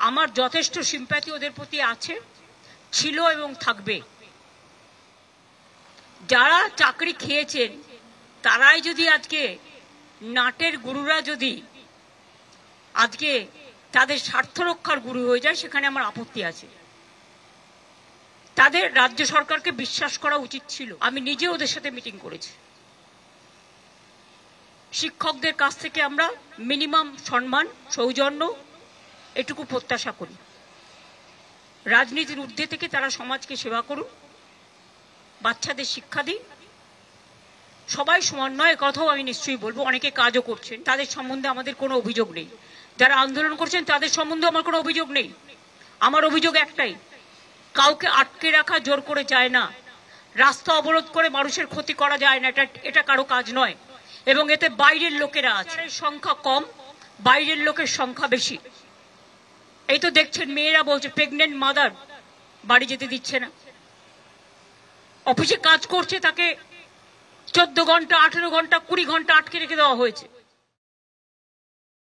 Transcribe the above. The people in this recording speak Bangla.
আমার যথেষ্ট সিম্প্যাথি ওদের প্রতি আছে, ছিল এবং থাকবে। যারা চাকরি খেয়েছেন তারাই যদি আজকে নাটের গুরুরা যদি আজকে তাদের স্বার্থ রক্ষার গুরু হয়ে যায়, সেখানে আমার আপত্তি আছে। তাদের রাজ্য সরকারকে বিশ্বাস করা উচিত ছিল। আমি নিজে ওদের সাথে মিটিং করেছি। শিক্ষকদের কাছ থেকে আমরা মিনিমাম সম্মান, সৌজন্য এটুকু প্রত্যাশা করি। রাজনীতির ঊর্ধ্বে থেকে তারা সমাজকে সেবা করুন, বাচ্চাদের শিক্ষা দিন। সবাই সমান নয়, কথাও আমি নিশ্চয়ই বলবো। অনেকে কাজও করছেন, তাদের সম্বন্ধে আমাদের কোনো অভিযোগ নেই। যারা আন্দোলন করছেন তাদের সম্বন্ধে আমার কোনো অভিযোগ নেই। আমার অভিযোগ একটাই, কাউকে আটকে রাখা জোর করে যায় না, রাস্তা অবরোধ করে মানুষের ক্ষতি করা যায় না, এটা কারো কাজ নয়। এবং এতে বাইরের লোকেরা আছে, সংখ্যা কম, বাইরের লোকের সংখ্যা বেশি। এই তো দেখছেন, মেয়েরা বলছে প্রেগনেন্ট মাদার বাড়ি যেতে দিচ্ছে না। অফিসে কাজ করছে, তাকে 14 ঘন্টা, 18 ঘন্টা, 20 ঘন্টা আটকে রেখে দেওয়া হয়েছে।